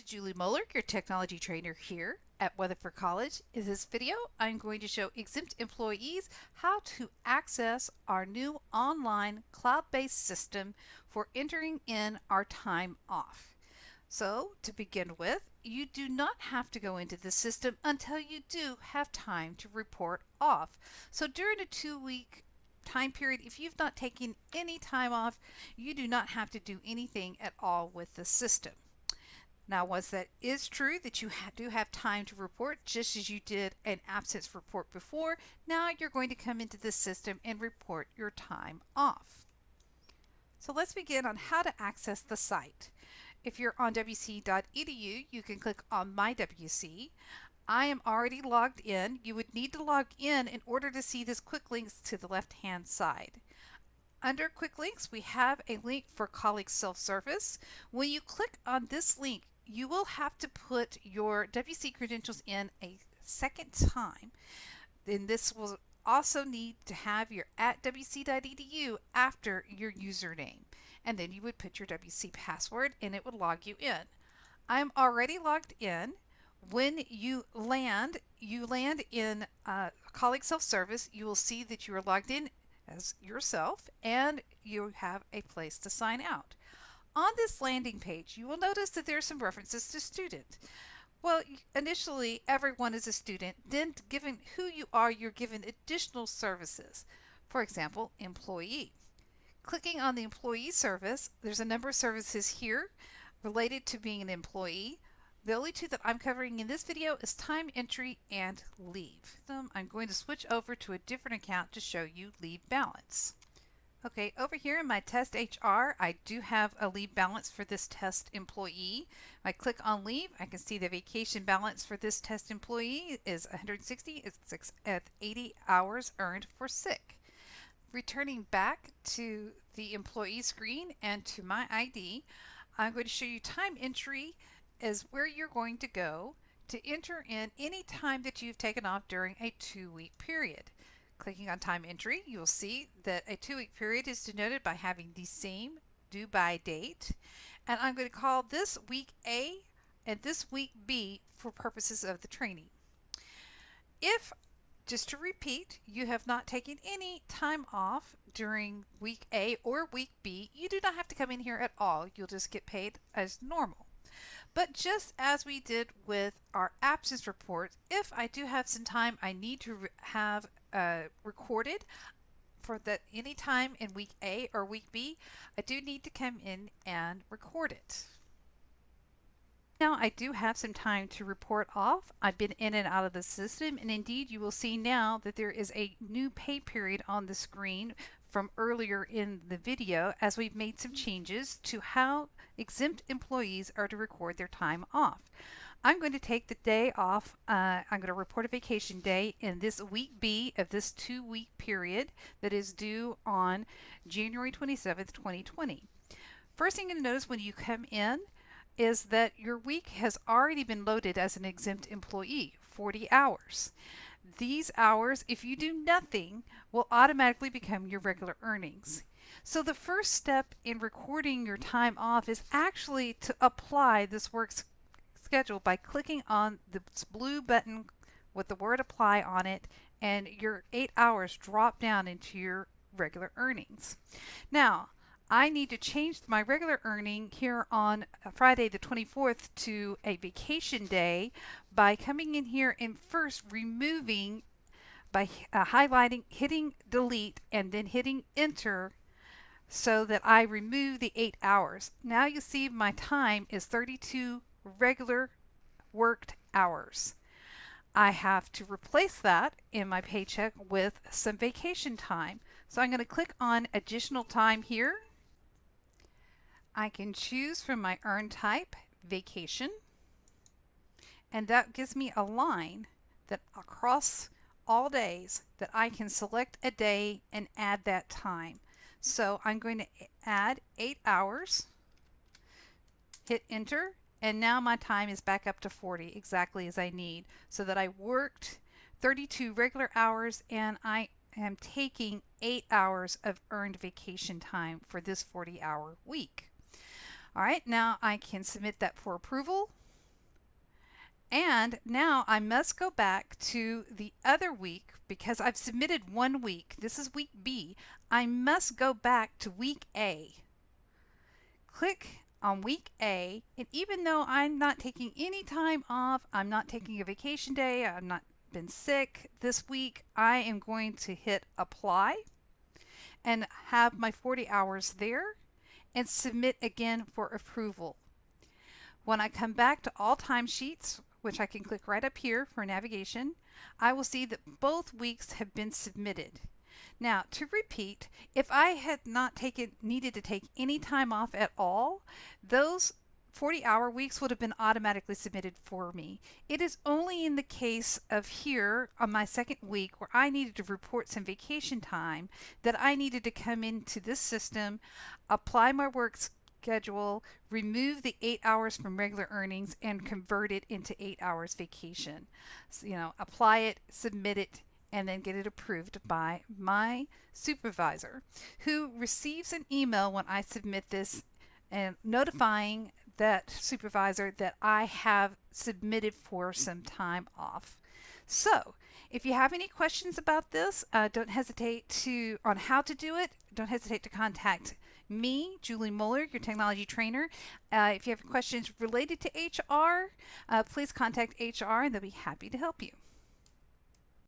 Julie Moeller, your technology trainer here at Weatherford College. In this video, I'm going to show exempt employees how to access our new online cloud-based system for entering in our time off. So to begin with, you do not have to go into the system until you do have time to report off. So during a 2-week time period, if you've not taken any time off, you do not have to do anything at all with the system. Now, once that is true that you do have time to report, just as you did an absence report before, now you're going to come into the system and report your time off. So let's begin on how to access the site. If you're on wc.edu, you can click on My WC. I am already logged in. You would need to log in order to see this quick links to the left-hand side. Under quick links, we have a link for colleague self-service. When you click on this link, you will have to put your WC credentials in a second time. Then this will also need to have your @wc.edu after your username. And then you would put your WC password and it would log you in. I'm already logged in. When you land in colleague self-service, you will see that you are logged in as yourself and you have a place to sign out. On this landing page, you will notice that there are some references to student. Well, initially everyone is a student, then given who you are, you're given additional services. For example, employee. Clicking on the employee service, there's a number of services here related to being an employee. The only two that I'm covering in this video is time entry and leave. I'm going to switch over to a different account to show you leave balance. Okay, over here in my test HR, I do have a leave balance for this test employee. If I click on leave, I can see the vacation balance for this test employee is 160. It's at 80 hours earned for sick. Returning back to the employee screen and to my ID, I'm going to show you time entry is where you're going to go to enter in any time that you've taken off during a 2-week period. Clicking on time entry, you will see that a 2-week period is denoted by having the same due by date. And I'm going to call this week A and this week B for purposes of the training. If, just to repeat, you have not taken any time off during week A or week B, you do not have to come in here at all. You'll just get paid as normal. But just as we did with our absence report, if I do have some time I need to have recorded for that any time in week A or week B, I do need to come in and record it. Now I do have some time to report off. I've been in and out of the system, and indeed you will see now that there is a new pay period on the screen from earlier in the video as we've made some changes to how exempt employees are to record their time off. I'm going to take the day off. I'm going to report a vacation day in this week B of this 2-week period that is due on January 27th, 2020. First thing you're going to notice when you come in is that your week has already been loaded as an exempt employee, 40 hours. These hours, if you do nothing, will automatically become your regular earnings. So the first step in recording your time off is actually to apply this work schedule by clicking on the blue button with the word apply on it, and your 8 hours drop down into your regular earnings. Now, I need to change my regular earning here on Friday the 24th to a vacation day by coming in here and first removing by highlighting, hitting delete, and then hitting enter so that I remove the 8 hours. Now you see my time is 32 regular worked hours. I have to replace that in my paycheck with some vacation time. So I'm going to click on additional time here. I can choose from my earn type, vacation, and that gives me a line that across all days that I can select a day and add that time. So I'm going to add 8 hours, hit enter, and now my time is back up to 40 exactly as I need, so that I worked 32 regular hours and I am taking 8 hours of earned vacation time for this 40-hour week. All right, now I can submit that for approval. And now I must go back to the other week because I've submitted 1 week. This is week B. I must go back to week A. Click on week A, and even though I'm not taking any time off, I'm not taking a vacation day, I've not been sick this week, I am going to hit apply and have my 40 hours there and submit again for approval. When I come back to all timesheets, which I can click right up here for navigation, I will see that both weeks have been submitted. Now, to repeat, if I had not needed to take any time off at all, those 40-hour weeks would have been automatically submitted for me. It is only in the case of here on my second week where I needed to report some vacation time that I needed to come into this system, apply my work schedule, remove the 8 hours from regular earnings, and convert it into 8 hours vacation. So, apply it, submit it, and then get it approved by my supervisor, who receives an email when I submit this and notifying that supervisor that I have submitted for some time off. So, if you have any questions about this, don't hesitate on how to do it. Don't hesitate to contact me, Julie Muller, your technology trainer. If you have questions related to HR, please contact HR and they'll be happy to help you.